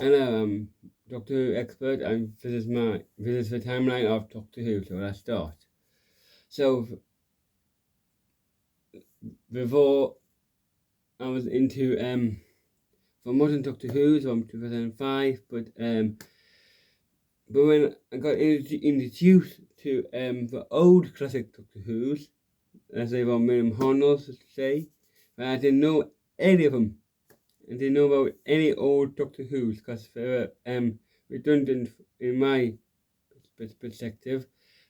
Hello, I'm Doctor Who expert, and this is the timeline of Doctor Who. So let's start. So before I was into for modern Doctor Who from 2005, but when I got introduced to the old classic Doctor Who's, as they were William Hartnell to say, but I didn't know any of them. I didn't know about any old Doctor Who's because they were redundant in my perspective.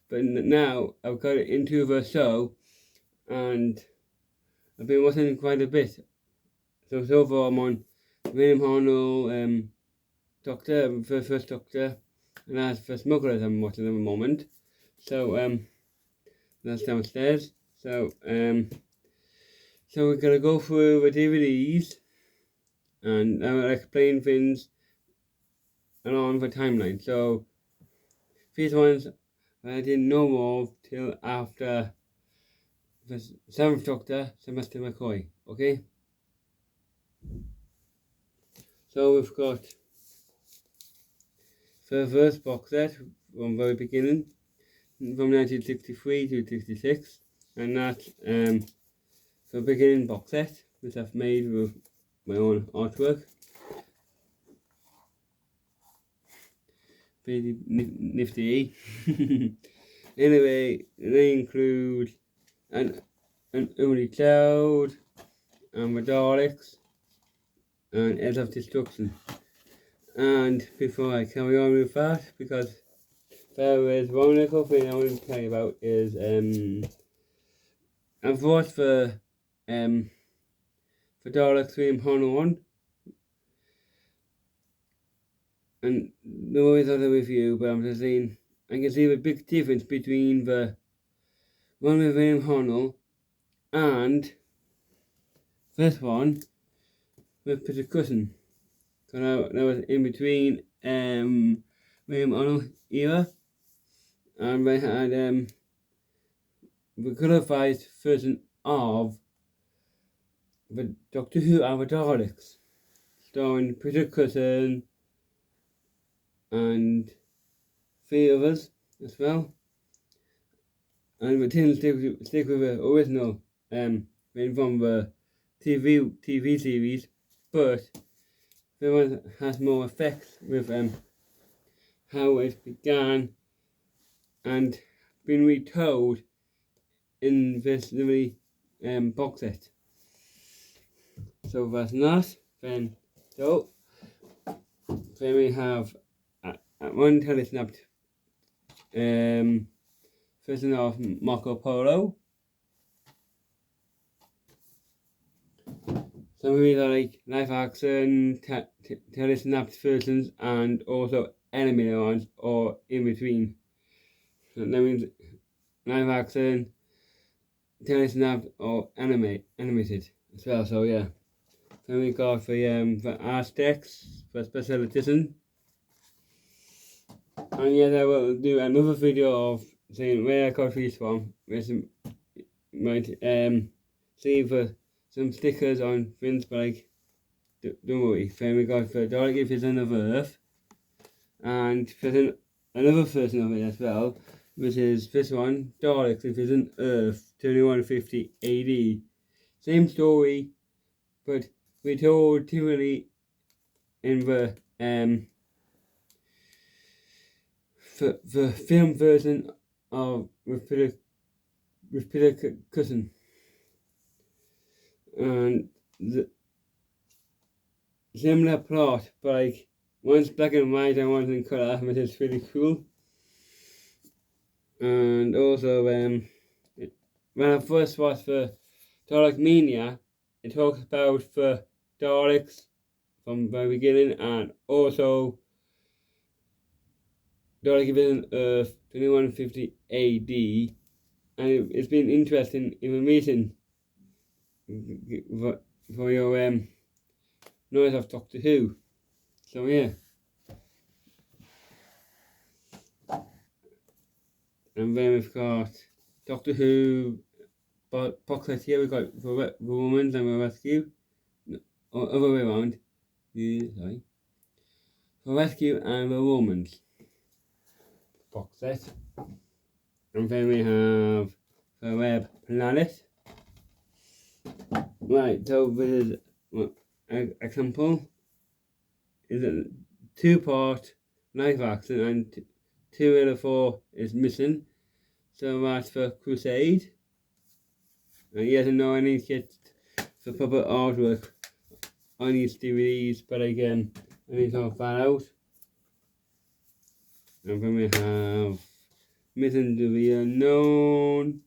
But now I've got into the show and I've been watching quite a bit. So far I'm on William Hartnell, Doctor, the first Doctor, and that's the Smugglers I'm watching at the moment. So that's downstairs. So we're gonna go through the DVDs and I will explain things along the timeline. So these ones I didn't know of till after the 7th Doctor, Sylvester McCoy. Okay? So we've got the first box set from the very beginning, from 1963 to 66, and that's the beginning box set, which I've made with my own artwork. Pretty nifty. Anyway, they include an Only Cloud, and the Daleks, and Edge of Destruction. And before I carry on with that, because there is one little thing I want to tell you about is I've watched the Daleks William Hartnell one, and there always other review, but I'm just saying I can see the big difference between the one with William Hartnell and this one with Peter Cushing. Because that was in between William Hartnell era, and they had the colorized version of the Doctor Who and the Daleks, starring Peter Cushing and 3 others as well. And we tend to stick with the original from the TV series, but the one has more effects with how it began and been retold in this little box set. So that's that. Then we have one telesnapped version of Marco Polo. Some of these are like live action, telesnapped versions, and also animated ones, or in between. So that means live action, telesnapped, or animated as well. So yeah. Then we got the Aztecs for special edition. And yes, I will do another video of saying where I got these from, which might see for some stickers on things, but like, don't worry. Then we got the Dalek Vision of Earth, and there's another version of it as well, which is this one, Dalek Vision Earth, 2150 AD. Same story, but retold differently in the film version of with Peter Cushing, and the similar plot, but like one's black and white and one's in colour, which is really cool. And also when I first watched the Dalek Mania, it talks about the Daleks from the beginning, and also Dalek Vision Earth 2150 AD, and it's been interesting information for your knowledge of Doctor Who. So yeah. And then we've got Doctor Who box set here. We've got the Woman and the Rescue. Or other way around. Yeah, sorry. for Rescue and the Romans box set. And then we have the Web Planet. Right, so this is an example. Is a 2-part live action and 2 out of 4 is missing. So that's for Crusade. And he doesn't know any kit for proper artwork on these DVDs, but again, I need to find out. And then we have Mission to the Unknown.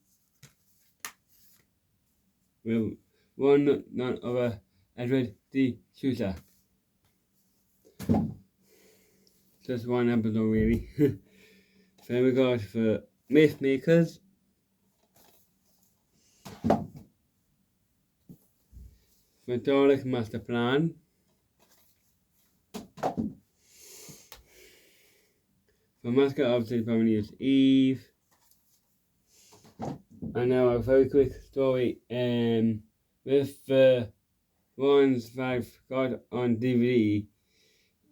With none other Edward D. Sousa. Just one episode really. Then we got for Myth Makers. For Dalek Master Plan. For Masker of the Family Eve. And now a very quick story with the ones that I've got on DVD.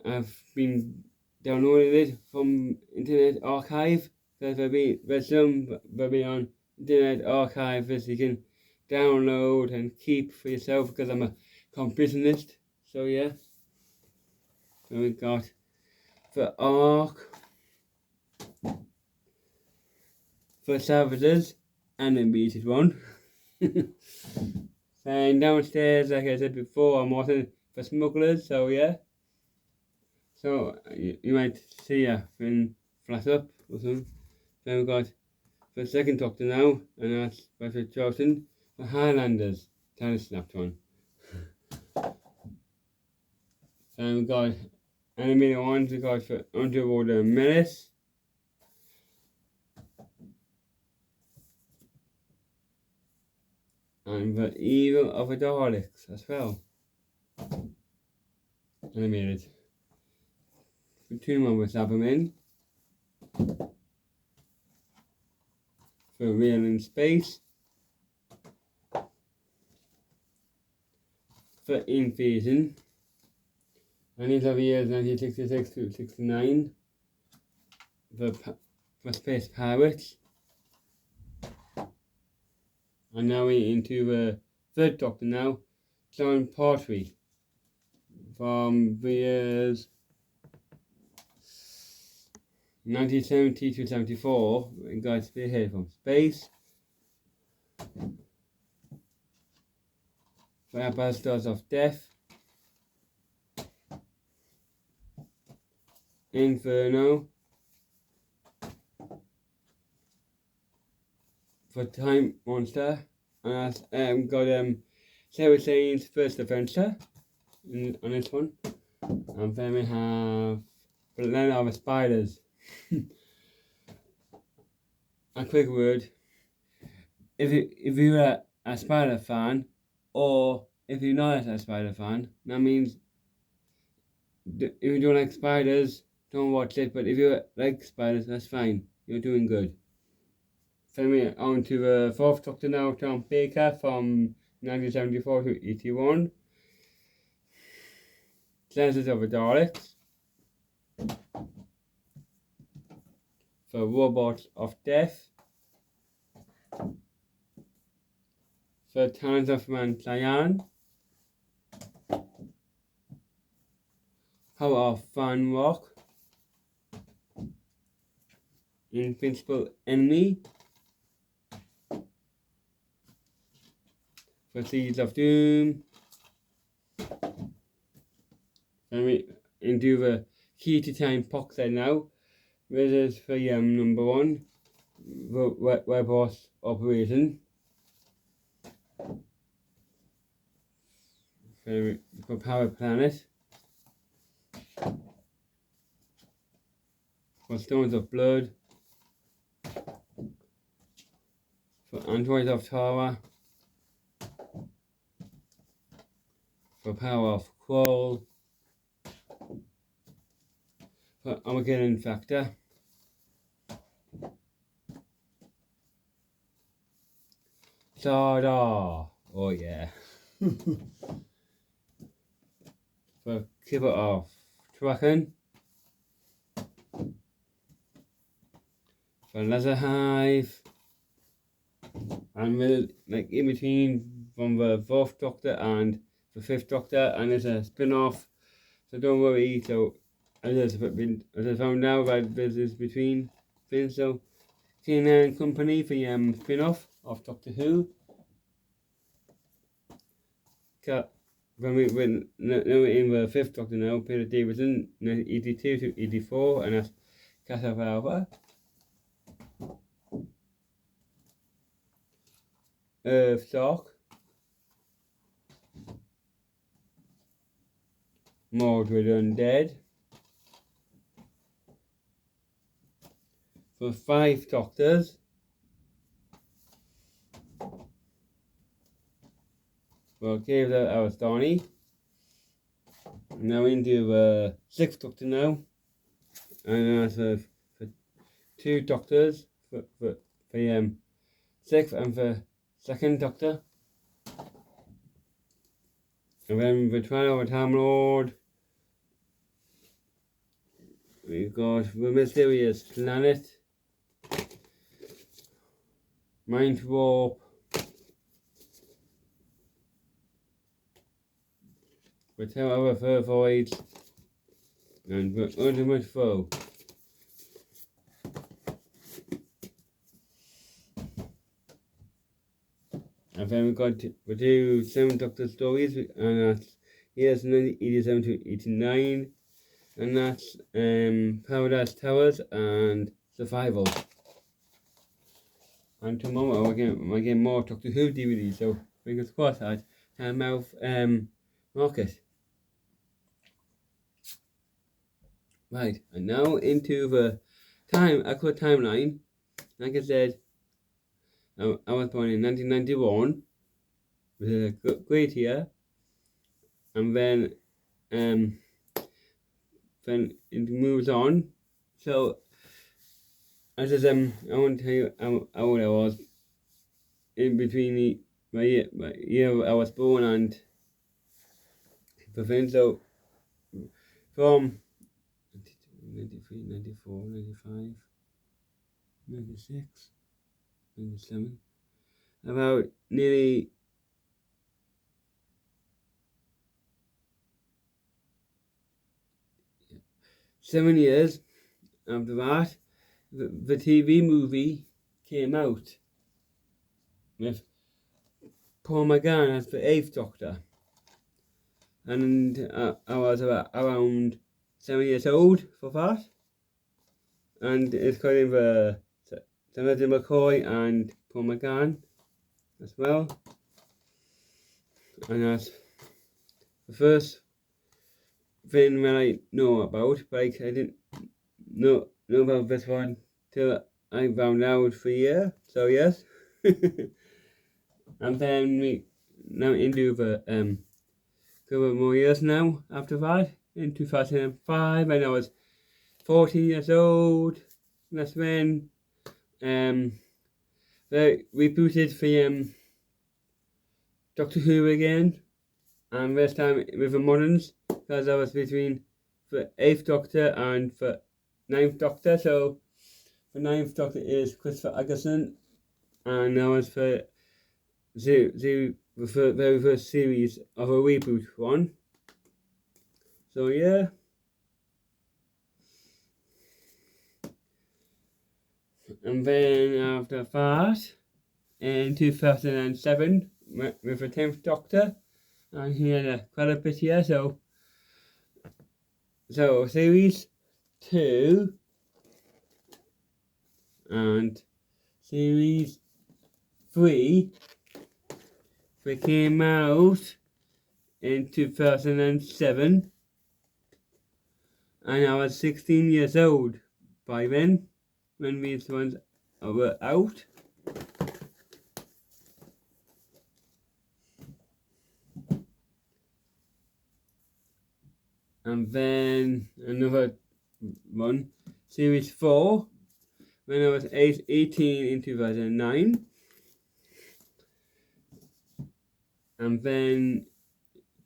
I've been downloading it from Internet Archive because there's some that be on Internet Archive that you can download and keep for yourself because I'm a completionist. So yeah. So we got the Ark, for Savages, and the Beated one. And downstairs, like I said before, I'm watching for Smugglers, so yeah. So you might see a thing flash up or something. Then we've got the second Doctor now, and that's Patrick Johnson, the Highlanders, kind of snapped one. Then we've got animated ones, we've got for Underwater Menace. And the Evil of the Daleks as well. Animated. For 2 more with Cybermen. For Real in Space. For Invasion. And these are the years 1966 to 69. For Space Pirates. And now we're into the third Doctor now, John Pertwee, from the years 1970 to 74, and got spearhead from space. For Ambassadors of Death, Inferno, for Time Monster, and that's got Sarah Shane's First Adventure on this one. And then we have Planet of the Spiders. A quick word. If you're a Spider fan, or if you're not a Spider fan, that means if you don't like spiders, don't watch it, but if you like spiders, that's fine. You're doing good. Then on to the fourth Doctor now, Tom Baker, from 1974 to 81. Genesis of the Daleks. For Robots of Death. For Talons of Manchayan. Power of Fan Rock. Invincible Enemy. For Seeds of Doom. And we into the Key to Time box set now. This is for number 1, the Webos Operation. For Power Planet. For Stones of Blood. For Androids of Tara. For Power of Crawl. For Armageddon Factor. Sada! Oh yeah. For Keeper of Traken. for Leather Hive, and like in between from the 4th Doctor and the 5th Doctor, and it's a spin-off, so don't worry. So I just found out that this is between things, so TNN and Company for the spin-off of Doctor Who. When we're in the 5th Doctor now, Peter Davison, 82 to 84, and that's Casa Valva. Earthstalk, Mordred Undead. For 5 Doctors, well, gave that Aristani. Now into the 6th Doctor now, and that's for 2 Doctors for 6th and for 2nd Doctor. And then the Trial of a Time Lord, we've got The Mysterious Planet, Mind Warp, The Tower of Her Voids, and The Ultimate Foe. And then we got the 2 7th Doctor stories, and that's years 1987 to 89, and that's Paradise Towers and Survival. And tomorrow we're getting more Doctor Who DVDs, so fingers crossed that Mouth market. Right, and now into the actual timeline. Like I said, I was born in 1991, which is a great year, and then it moves on. So I just I want to tell you how old I was in between my year I was born and the thing. So from 93, 94, 95, 96, 97, about nearly 7 years after that, the TV movie came out with Paul McGann as the 8th Doctor, and I was around 7 years old for that, and it's got in the Timothy McCoy and Paul McGann as well, and that's the first thing that I know about, but I didn't know about this one till I found out for a year, so yes. And then we now into the couple more years now after that, in 2005, when I was 14 years old. That's when they rebooted for Doctor Who again, and this time with the moderns, because I was between the 8th Doctor and the 9th Doctor. So the 9th Doctor is Christopher Eccleston, and that was for the very first series of a reboot one. So yeah. And then after that, in 2007, with the 10th Doctor, and he had quite a bit here. So series 2 and series 3, they came out in 2007, and I was 16 years old by then when these ones were out. And then another one, series 4, when I was 18 in 2009. And then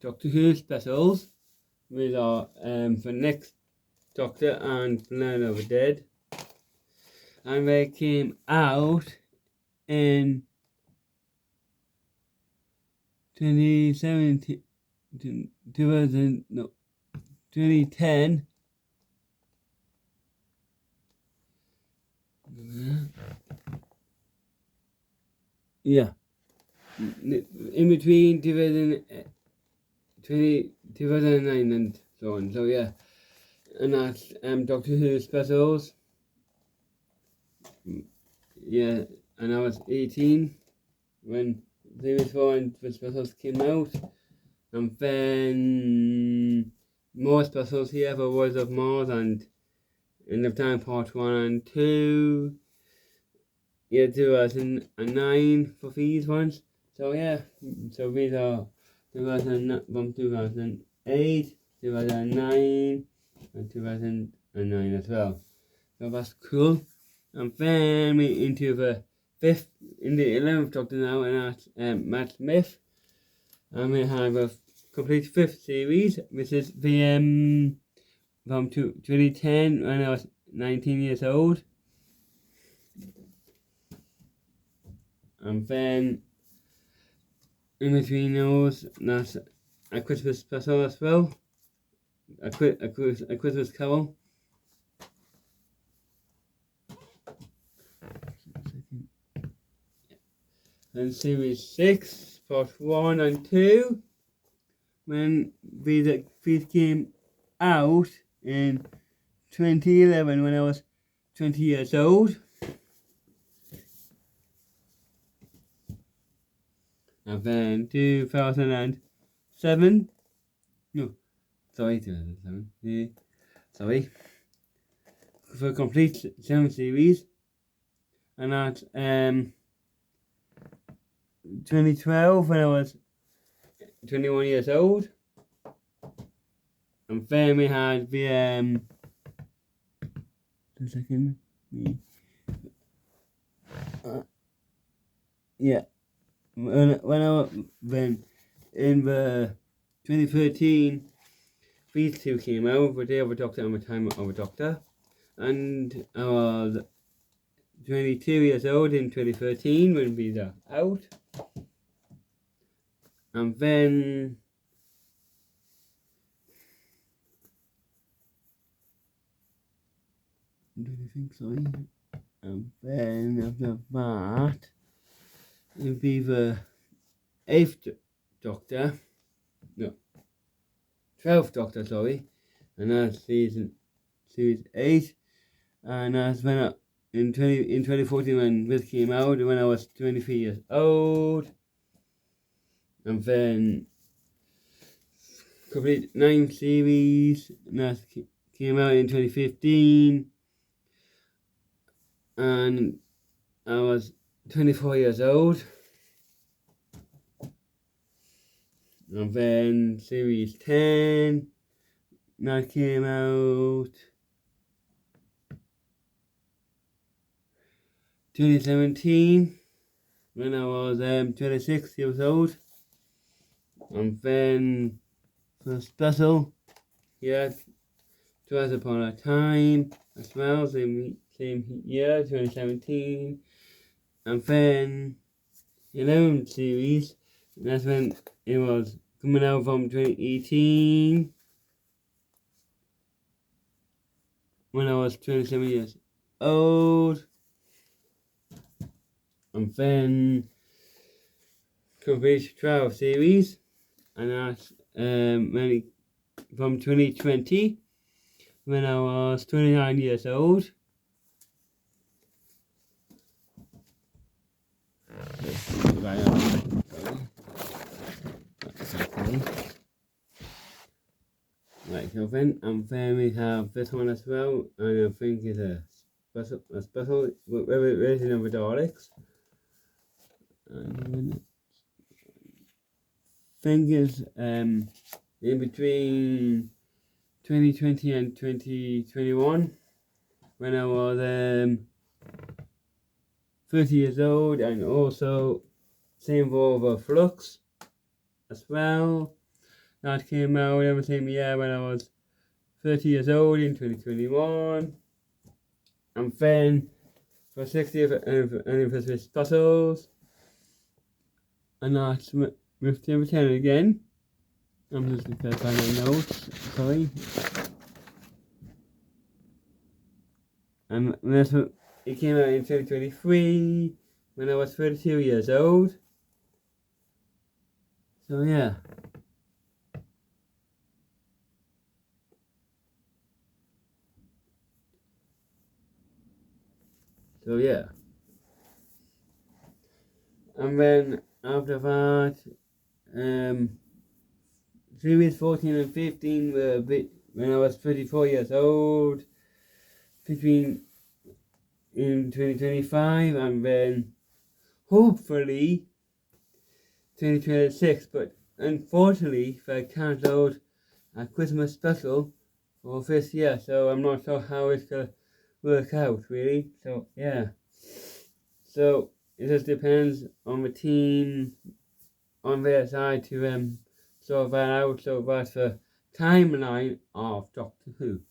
Doctor Who specials with our the next Doctor and Planet of the Dead. and they came out in 2017, 2010. Yeah, in between 2009 and so on. So yeah, and that's Doctor Who specials. Yeah, and I was 18 when Series 4 and the specials came out. And then more specials here for Wars of Mars and End of Time Part 1 and 2. Yeah, 2009 for these ones. So yeah, so these are from 2008, 2009, and 2009 as well. So that's cool. And then we into the 11th Doctor now, and that's Matt Smith. And we have a complete 5th series, which is the from 2010 when I was 19 years old. And then in between those, that's a Christmas special as well. A Christmas Carol. And series 6, part 1 and 2, when these came out in 2011 when I was 20 years old. And then 2007, 2007, for a complete 7 series. And that's 2012 when I was 21 years old. And then we had the when I was then in the 2013, these two came out, The Day of a Doctor and The Time of a Doctor. And I was 22 years old in 2013 when these are out. And then and then after that it would be the 8th Doctor, 12th Doctor, and that's series 8, and that's when in 2014 when this came out, when I was 23 years old. And then complete 9 series, and that came out in 2015, and I was 24 years old. And then series 10, that came out 2017 when I was 26 years old. And then for special, yeah, Twice Upon a Time as well, same year, 2017. And then 11th series, that's when it was coming out from 2018 when I was 27 years old. And then complete 12 series, and that's from 2020 when I was 29 years old. Right, so then we have this one as well, and I think it's a special version of the Daleks. And I think it's in between 2020 and 2021 when I was 30 years old, and also same for the Flux as well. That came out in the same year when I was 30 years old in 2021. And then for 60th anniversary specials. And that's with Tim 10 again. I'm just going to find my notes, sorry. And it came out in 2023 when I was 32 years old. So yeah. So yeah. And then after that, series 14 and 15 were when I was 34 years old, between in 2025, and then hopefully 2026. But unfortunately, they cancelled a Christmas special for this year, so I'm not sure how it's gonna work out really. So yeah. So it just depends on the team on their side to sort that out. So that's the timeline of Doctor Who.